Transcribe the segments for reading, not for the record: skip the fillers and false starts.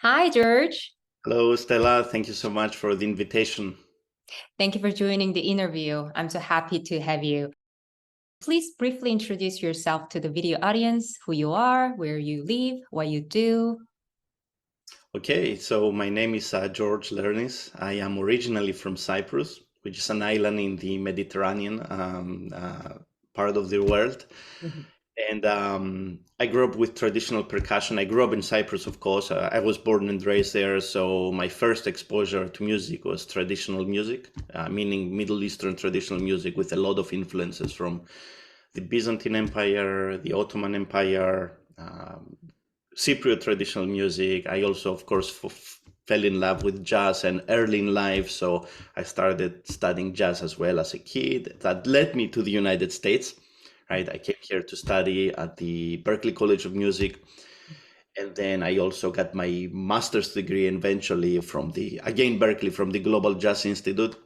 Hi, George. Hello, Stella. Thank you so much for the invitation. Thank you for joining the interview. I'm so happy to have you. Please briefly introduce yourself to the video audience, who you are, where you live, what you do. Okay, so my name is George Lernis. I am originally from Cyprus, which is an island in the Mediterranean part of the world. Mhm. And I grew up with traditional percussion. I grew up in Cyprus, of course. I was born and raised there. So my first exposure to music was traditional music, meaning Middle Eastern traditional music with a lot of influences from the Byzantine Empire, the Ottoman Empire, Cypriot traditional music. I also, of course, fell in love with jazz and early in life. So I started studying jazz as well as a kid. That led me to the United States, right? I came here to study at the Berklee College of Music. And then I also got my master's degree eventually from again, Berklee, from the Global Jazz Institute,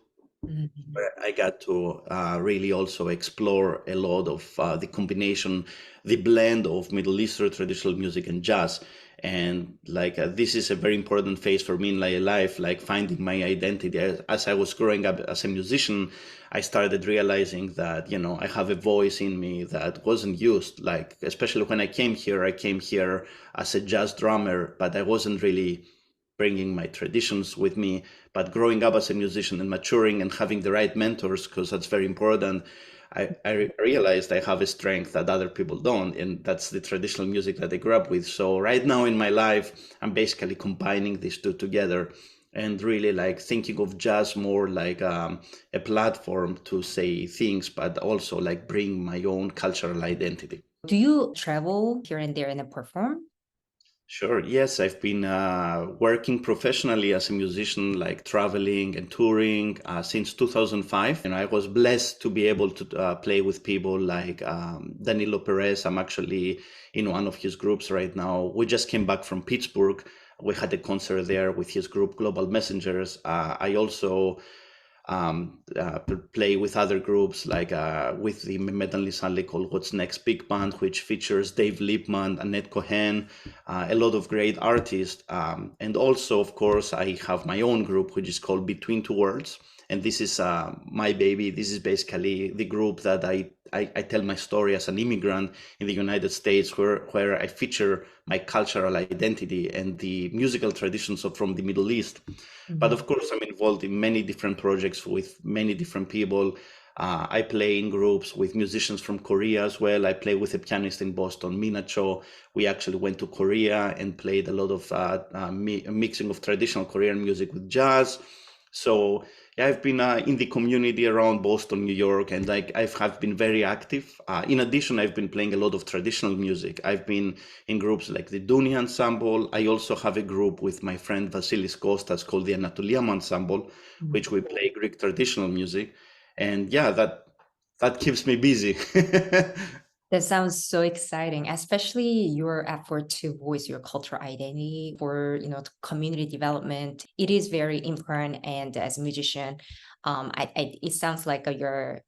Mhm. where I got to really also explore a lot of the combination, the blend of Middle Eastern traditional music and jazz. And this is a very important phase for me in my life, like finding my identity. As I was growing up as a musician, I started realizing that, I have a voice in me that wasn't used. Like, especially when I came here as a jazz drummer, but I wasn't really bringing my traditions with me. But growing up as a musician and maturing and having the right mentors, because that's very important, I realized I have a strength that other people don't, and that's the traditional music that I grew up with. So right now in my life, I'm basically combining these two together and really like thinking of jazz more like a platform to say things, but also like bring my own cultural identity. Do you travel here and there and perform? Sure. Yes, I've been working professionally as a musician, like traveling and touring since 2005. And I was blessed to be able to play with people like Danilo Perez. I'm actually in one of his groups right now. We just came back from Pittsburgh. We had a concert there with his group, Global Messengers. I also play with other groups like with the metal ensemble called What's Next Big Band, which features Dave Liebman, Annette Cohen, a lot of great artists. And also, of course, I have my own group, which is called Between Two Worlds. And this is my baby. This is basically the group that I tell my story as an immigrant in the United States, where I feature my cultural identity and the musical traditions from the Middle East. But of course, I'm involved in many different projects with many different people. I play in groups with musicians from Korea as well. I play with a pianist in Boston, Mina Cho. We actually went to Korea and played a lot of mixing of traditional Korean music with jazz. So yeah, I've been in the community around Boston, New York, and like have been very active. In addition, I've been playing a lot of traditional music. I've been in groups like the Duni Ensemble. I also have a group with my friend Vasilis Kostas called the Anatoliam Ensemble, Mhm. which we play Greek traditional music. And yeah, that keeps me busy. That sounds so exciting, especially your effort to voice your cultural identity for, community development. It is very important. And as a musician, it sounds like you're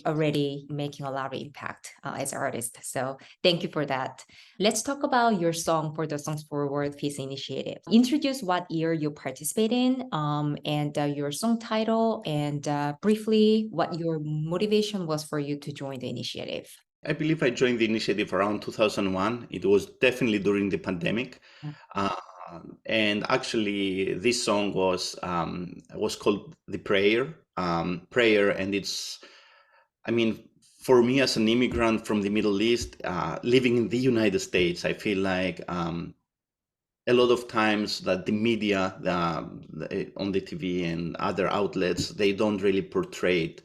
already making a lot of impact as an artist. So thank you for that. Let's talk about your song for the Songs for World Peace Initiative. Introduce what year you participate in, and your song title, and briefly what your motivation was for you to join the initiative. I believe I joined the initiative around 2001. It was definitely during the pandemic. Uh, and actually, this song was called The Prayer, and I mean, for me as an immigrant from the Middle East, living in the United States, I feel like a lot of times that the media on the TV and other outlets, they don't really portray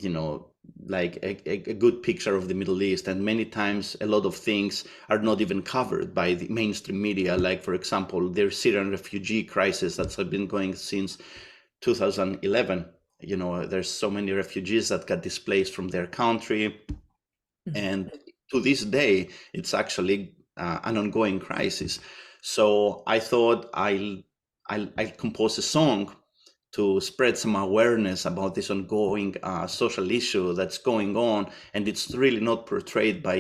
you know, like a good picture of the Middle East. And many times, a lot of things are not even covered by the mainstream media. Like, for example, the Syrian refugee crisis that's been going since 2011. There's so many refugees that got displaced from their country. Mhm. And to this day, it's actually an ongoing crisis. So I thought I'll compose a song to spread some awareness about this ongoing social issue that's going on, and it's really not portrayed by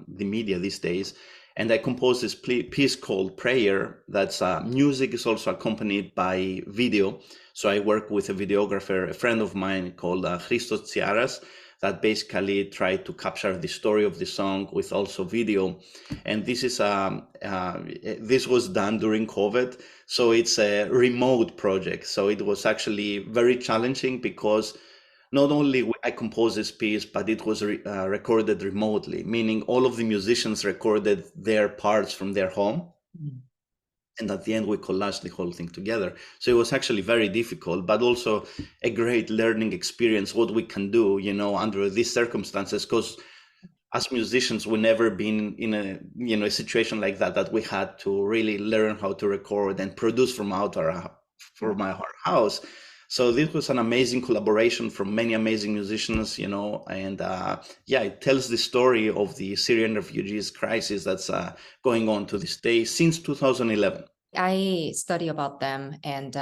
the media these days. And I composed this piece called Prayer. That's music is also accompanied by video. So I work with a videographer, a friend of mine called Christos Tsiaras, that basically tried to capture the story of the song with also video. And this is this was done during COVID, so it's a remote project. So it was actually very challenging because not only I composed this piece, but it was recorded remotely, meaning all of the musicians recorded their parts from their home. And at the end, we collaged the whole thing together. So it was actually very difficult, but also a great learning experience, what we can do, under these circumstances, because as musicians, we've never been in a situation like that we had to really learn how to record and produce from our house. So this was an amazing collaboration from many amazing musicians, and it tells the story of the Syrian refugees crisis that's going on to this day since 2011. I study about them, and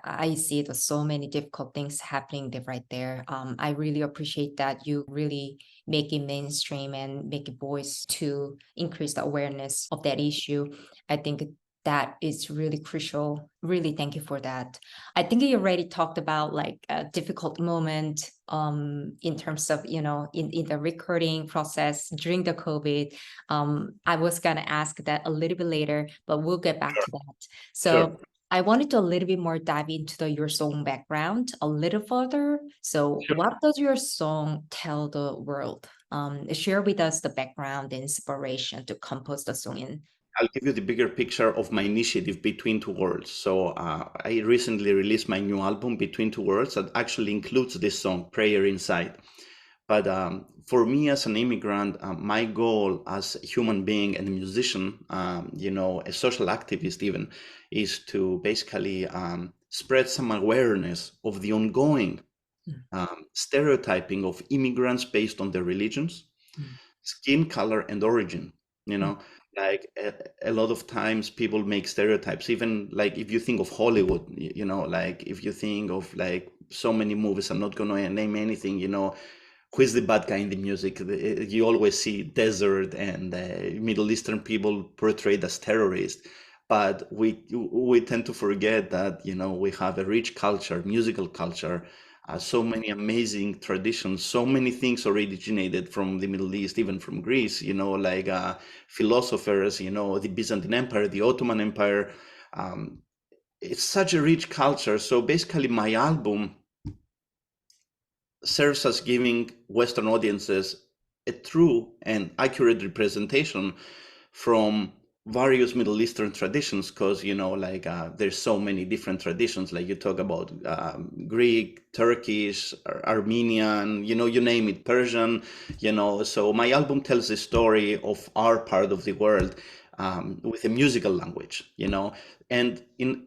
I see there's so many difficult things happening right there. I really appreciate that you really make it mainstream and make a voice to increase the awareness of that issue. I think that is really crucial. Really, thank you for that. I think you already talked about like a difficult moment in terms of, in the recording process during the COVID. I was going to ask that a little bit later, but we'll get back to that. So Sure. I wanted to a little bit more dive into your song background a little further. So Sure. what does your song tell the world? Share with us the background and inspiration to compose the song in. I'll give you the bigger picture of my initiative Between Two Worlds. So I recently released my new album, Between Two Worlds, that actually includes this song, Prayer Inside. But for me as an immigrant, my goal as a human being and a musician, a social activist even, is to basically spread some awareness of the ongoing stereotyping of immigrants based on their religions, skin color, and origin. Like a lot of times people make stereotypes, even like if you think of Hollywood, like if you think of like so many movies, I'm not going to name anything, who is the bad guy in the music? You always see desert and Middle Eastern people portrayed as terrorists. But we tend to forget that, we have a rich culture, musical culture, so many amazing traditions, so many things originated from the Middle East, even from Greece, like philosophers, the Byzantine Empire, the Ottoman Empire. It's such a rich culture. So basically my album serves as giving Western audiences a true and accurate representation from various Middle Eastern traditions, because there's so many different traditions, like you talk about Greek, Turkish, Armenian, you name it, Persian, so my album tells the story of our part of the world with a musical language, and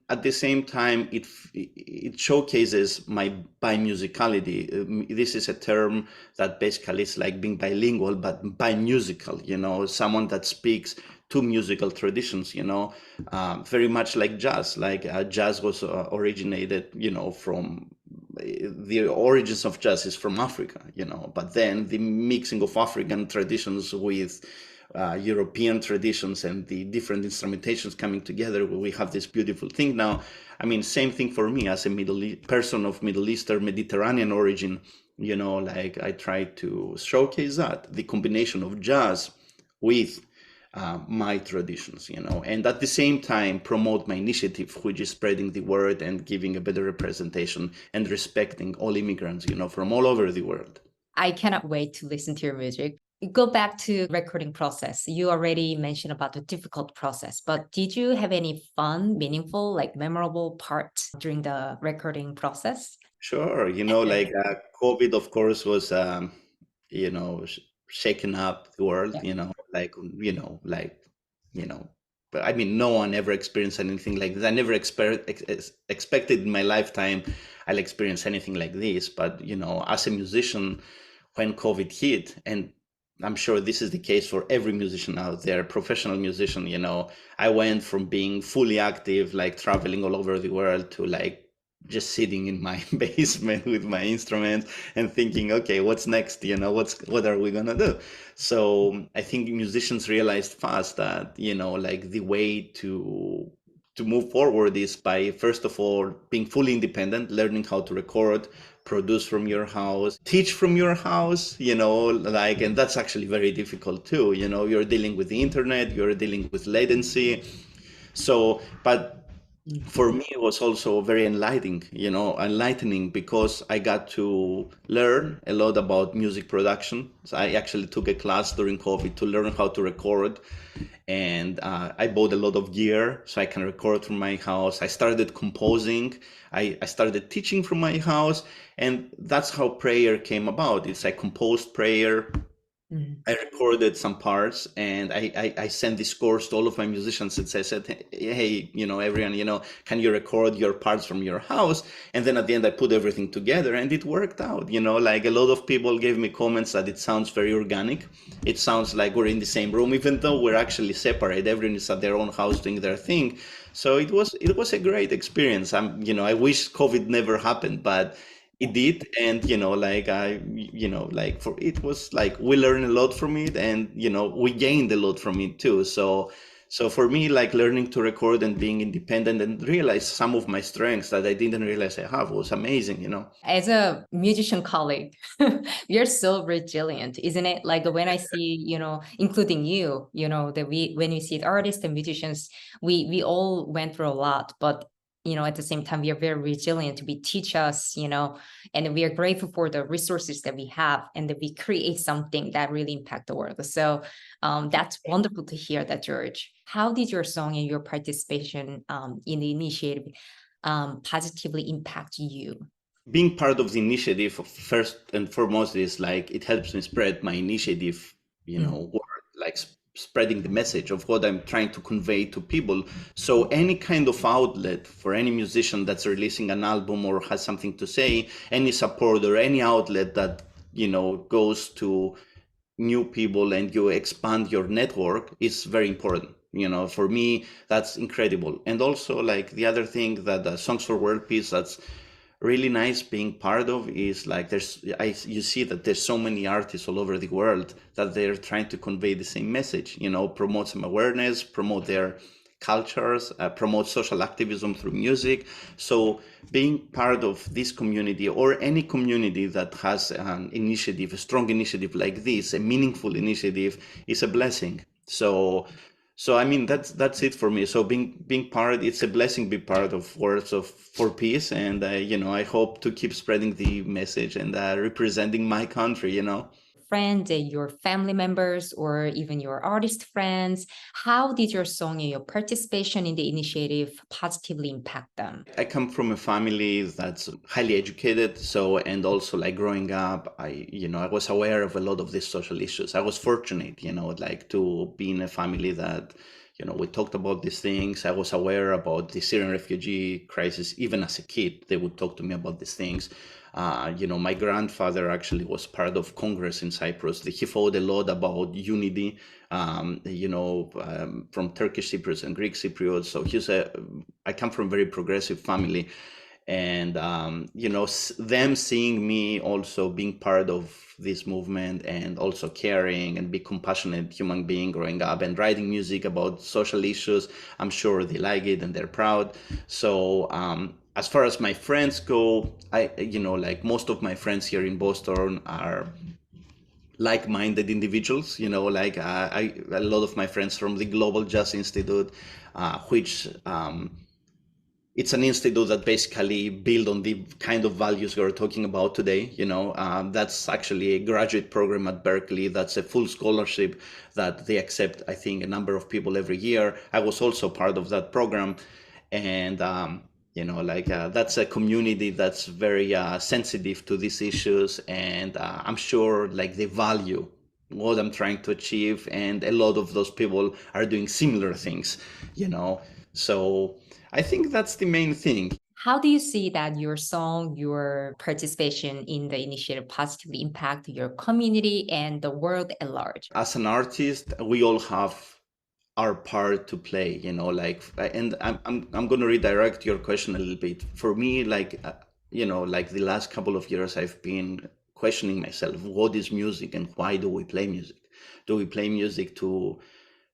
at the same time it showcases my bimusicality. This is a term that basically is like being bilingual, but bimusical, someone that speaks two musical traditions, very much like jazz. Like jazz was originated, from the origins of jazz is from Africa, but then the mixing of African traditions with European traditions and the different instrumentations coming together, we have this beautiful thing now. I mean, same thing for me as a person of Middle Eastern, Mediterranean origin, like I try to showcase that, the combination of jazz with my traditions, and at the same time promote my initiative, which is spreading the word and giving a better representation and respecting all immigrants, from all over the world. I cannot wait to listen to your music. Go back to recording process. You already mentioned about the difficult process, but did you have any fun, meaningful, like memorable part during the recording process? Sure, like COVID, of course, was shaking up the world, but I mean, no one ever experienced anything like this. I never expected in my lifetime I'll experience anything like this. But, as a musician, when COVID hit, and I'm sure this is the case for every musician out there, professional musician, I went from being fully active, like traveling all over the world, to like just sitting in my basement with my instruments and thinking, okay, what's next? What are we gonna do? So I think musicians realized fast that, like the way to move forward is by, first of all, being fully independent, learning how to record, produce from your house, teach from your house, and that's actually very difficult too. You're dealing with the internet, you're dealing with latency. So, but for me it was also very enlightening because I got to learn a lot about music production. So I actually took a class during COVID to learn how to record, and I bought a lot of gear so I can record from my house. I started composing. I started teaching from my house, and that's how prayer came about. It's I composed prayer. I recorded some parts, and I sent this course to all of my musicians, and I said, hey, everyone, can you record your parts from your house? And then at the end, I put everything together, and it worked out. Like a lot of people gave me comments that it sounds very organic. It sounds like we're in the same room, even though we're actually separate. Everyone is at their own house doing their thing. So it was a great experience. I wish COVID never happened, but it did. And for it was like we learned a lot from it, and we gained a lot from it too. So for me, like learning to record and being independent and realize some of my strengths that I didn't realize I have was amazing. As a musician colleague, you're so resilient, isn't it? Like when I see, including you, that when we see the artists and musicians, we all went through a lot, but at the same time, we are very resilient. We teach us, and we are grateful for the resources that we have, and that we create something that really impact the world. So that's wonderful to hear that, George. How did your song and your participation in the initiative positively impact you? Being part of the initiative, first and foremost, is like it helps me spread my initiative, word, like spreading the message of what I'm trying to convey to people. So any kind of outlet for any musician that's releasing an album or has something to say, any support or any outlet that goes to new people and you expand your network is very important. For me, that's incredible. And also, like the other thing that Songs for World Peace, that's really nice being part of, is like you see that there's so many artists all over the world that they're trying to convey the same message, promote some awareness, promote their cultures, promote social activism through music. So being part of this community, or any community that has an initiative, a strong initiative like this, a meaningful initiative, is a blessing. So I mean that's it for me. So being part, it's a blessing. Be part of Words for Peace, and I hope to keep spreading the message and representing my country. Friends and your family members, or even your artist friends, how did your song and your participation in the initiative positively impact them? I come from a family that's highly educated, so, and also like growing up, I was aware of a lot of these social issues. I was fortunate, like to be in a family that, we talked about these things. I was aware about the Syrian refugee crisis. Even as a kid, they would talk to me about these things. My grandfather actually was part of Congress in Cyprus. He fought a lot about unity, from Turkish Cypriots and Greek Cypriots. So I come from a very progressive family. And, them seeing me also being part of this movement, and also caring and be compassionate human being growing up and writing music about social issues, I'm sure they like it and they're proud. So, as far as my friends go, like most of my friends here in Boston are like-minded individuals. A lot of my friends from the Global Jazz Institute, which it's an institute that basically build on the kind of values we're talking about today. That's actually a graduate program at Berkeley. That's a full scholarship that they accept, I think, a number of people every year. I was also part of that program. And, that's a community that's very sensitive to these issues. And I'm sure like they value what I'm trying to achieve. And a lot of those people are doing similar things, so I think that's the main thing. How do you see that your song, your participation in the initiative positively impact your community and the world at large? As an artist, we all have our part to play, like, and I'm going to redirect your question a little bit. For me, like, like the last couple of years, I've been questioning myself, what is music and why do we play music? Do we play music to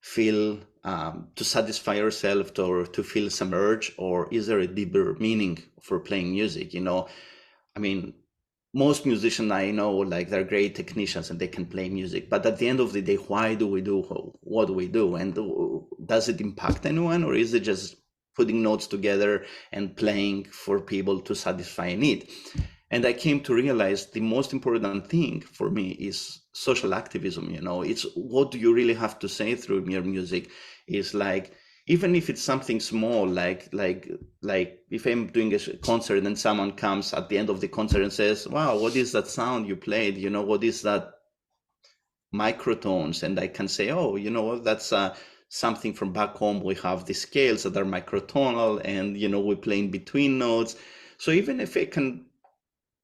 feel, to satisfy ourselves, or to feel some urge, or is there a deeper meaning for playing music? I mean, most musicians I know, like, they're great technicians and they can play music, but at the end of the day, why do we do what do we do? And does it impact anyone, or is it just putting notes together and playing for people to satisfy a need? And I came to realize the most important thing for me is social activism. It's what do you really have to say through your music. Is like, even if it's something small, like if I'm doing a concert and someone comes at the end of the concert and says, wow, what is that sound you played? What is that microtones? And I can say, oh, that's something from back home. We have the scales that are microtonal, and we play in between notes. So even if I can,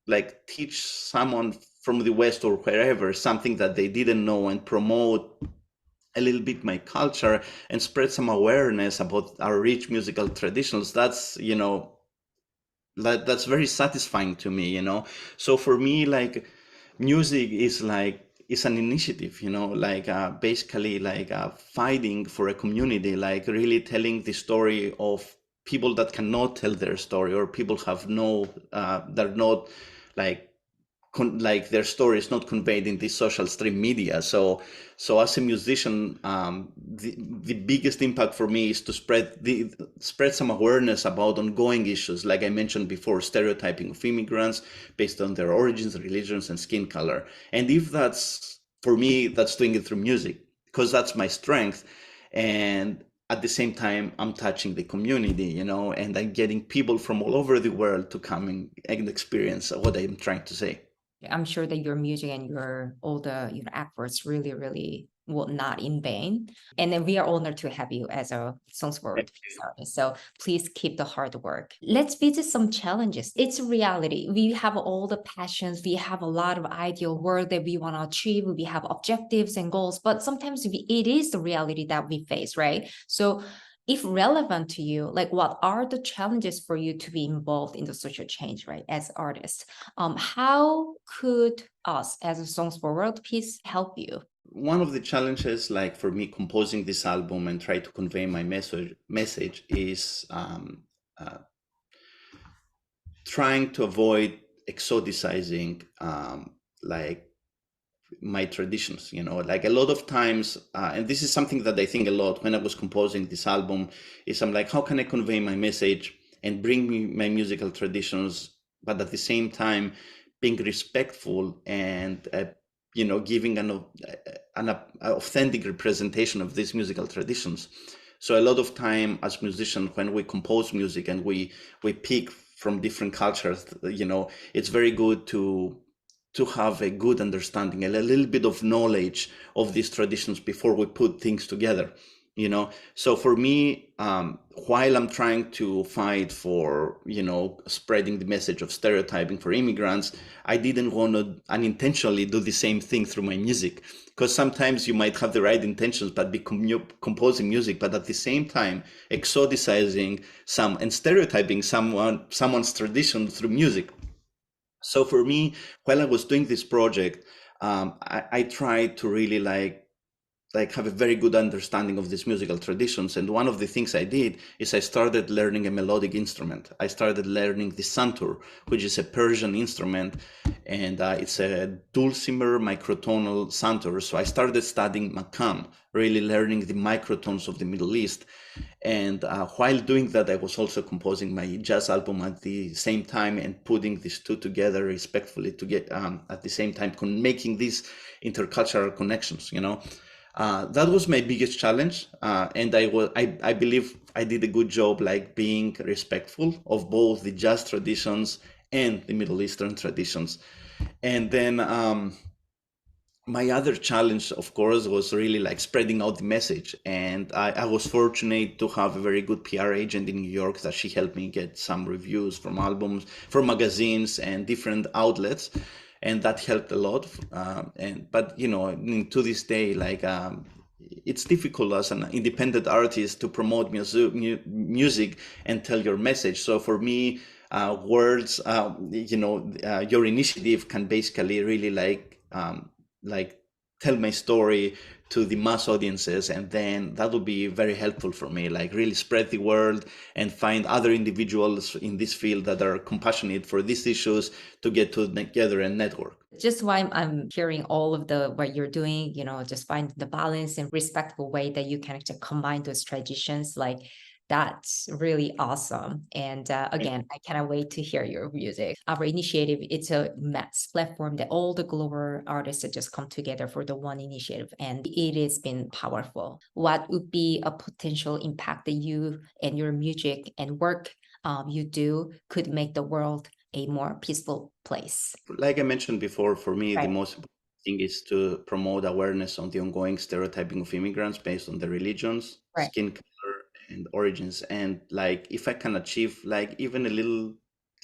like, teach someone from the West or wherever something that they didn't know, and promote a little bit my culture and spread some awareness about our rich musical traditions, that's that's very satisfying to me. So for me, like, music is an initiative, like, basically, like, fighting for a community, like really telling the story of people that cannot tell their story, or people have they're not, like their story is not conveyed in the social stream media. So as a musician, the biggest impact for me is to spread some awareness about ongoing issues, like I mentioned before, stereotyping of immigrants based on their origins, religions, and skin color. And if that's, for me, that's doing it through music, because that's my strength. And at the same time, I'm touching the community, and I'm getting people from all over the world to come and experience what I'm trying to say. I'm sure that your music and all the efforts really, really will not in vain. And then we are honored to have you as a Songs Forward artist. So please keep the hard work. Let's visit some challenges. It's a reality. We have all the passions. We have a lot of ideal work that we want to achieve. We have objectives and goals, but sometimes it is the reality that we face, right? So if relevant to you, like, what are the challenges for you to be involved in the social change, right, as artists? How could us as a Songs for World Peace help you? One of the challenges, like, for me, composing this album and try to convey my message is trying to avoid exoticizing, like, my traditions. Like, a lot of times, and this is something that I think a lot when I was composing this album, is I'm like, how can I convey my message and bring me my musical traditions, but at the same time being respectful and giving an authentic representation of these musical traditions. So a lot of time as musicians, when we compose music and we pick from different cultures, it's very good to have a good understanding and a little bit of knowledge of these traditions before we put things together. So for me, while I'm trying to fight for spreading the message of stereotyping for immigrants, I didn't want to unintentionally do the same thing through my music, because sometimes you might have the right intentions but be composing music, but at the same time exoticizing and stereotyping someone's tradition through music. So for me, while I was doing this project, I tried to really like have a very good understanding of these musical traditions. And one of the things I did is I started learning a melodic instrument. I started learning the santur, which is a Persian instrument, and it's a dulcimer microtonal santur. So I started studying makam, really learning the microtones of the Middle East. And while doing that, I was also composing my jazz album at the same time and putting these two together respectfully to get at the same time making these intercultural connections. That was my biggest challenge, and I believe I did a good job, like being respectful of both the jazz traditions and the Middle Eastern traditions. And then my other challenge, of course, was really like spreading out the message. And I was fortunate to have a very good PR agent in New York that she helped me get some reviews from albums, from magazines and different outlets. And that helped a lot. But to this day, like it's difficult as an independent artist to promote music and tell your message. So for me, words, your initiative can basically really like tell my story to the mass audiences, and then that would be very helpful for me, like really spread the word and find other individuals in this field that are compassionate for these issues to get together and network. Just why I'm hearing all of what you're doing, just find the balance and respectful way that you can actually combine those traditions. Like that's really awesome. And again, I cannot wait to hear your music. Our initiative, it's a mass platform that all the global artists that just come together for the one initiative. And it has been powerful. What would be a potential impact that you and your music and work you do could make the world a more peaceful place? Like I mentioned before, for me, Right. the most important thing is to promote awareness on the ongoing stereotyping of immigrants based on their religions, Right. skin color, and origins. And like, if I can achieve like even a little,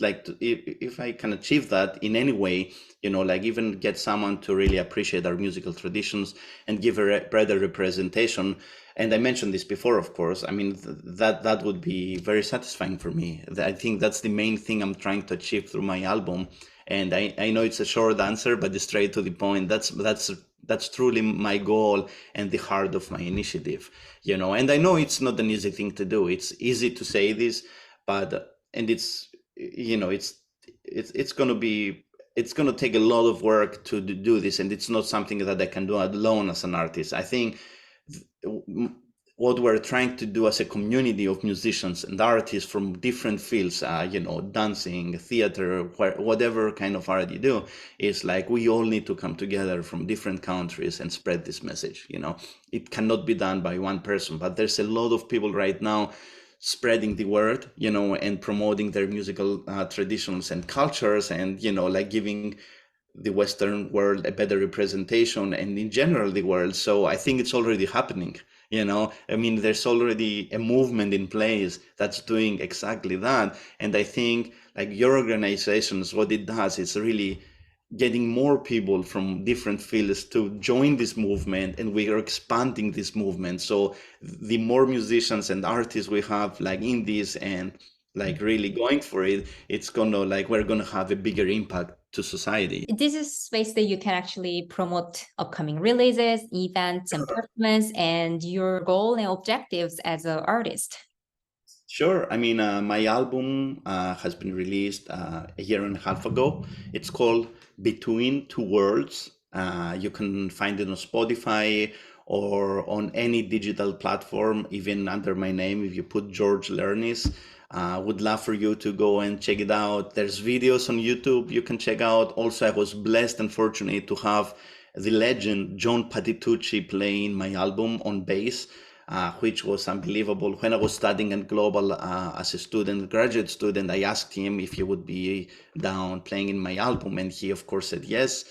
if I can achieve that in any way, like even get someone to really appreciate our musical traditions and give a broader representation. And I mentioned this before, of course. I mean, that would be very satisfying for me. I think that's the main thing I'm trying to achieve through my album. And I know it's a short answer, but it's straight to the point. That's truly my goal and the heart of my initiative. And I know it's not an easy thing to do. It's easy to say this, but and it's gonna take a lot of work to do this, and it's not something that I can do alone as an artist. I think what we're trying to do as a community of musicians and artists from different fields, dancing, theater, whatever kind of art you do, is like we all need to come together from different countries and spread this message. It cannot be done by one person, but there's a lot of people right now spreading the word, and promoting their musical traditions and cultures, and like giving the Western world a better representation, and in general the world. So I think it's already happening. I mean, there's already a movement in place that's doing exactly that. And I think like your organizations, what it does is really getting more people from different fields to join this movement, and we are expanding this movement. So the more musicians and artists we have like in this and like really going for it, we're gonna have a bigger impact to society. This is space that you can actually promote upcoming releases, events, and performance, and your goal and objectives as an artist. Sure. I mean, my album has been released a year and a half ago. It's called Between Two Worlds. You can find it on Spotify or on any digital platform, even under my name. If you put George Lernis, would love for you to go and check it out. There's videos on YouTube you can check out. Also, I was blessed and fortunate to have the legend John Patitucci playing my album on bass, which was unbelievable. When I was studying at Global as a student, graduate student, I asked him if he would be down playing in my album, and he, of course, said yes,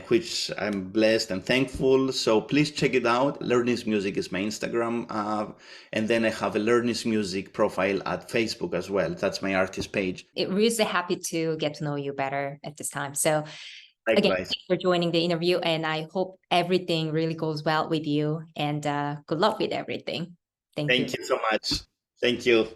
which I'm blessed and thankful. So please check it out. Lernis Music is my Instagram, and then I have a Lernis Music profile at Facebook as well. That's my artist page. We're really happy to get to know you better at this time. So again, Likewise. thanks for joining the interview, and I hope everything really goes well with you, and good luck with everything. Thank you. Thank you so much. Thank you.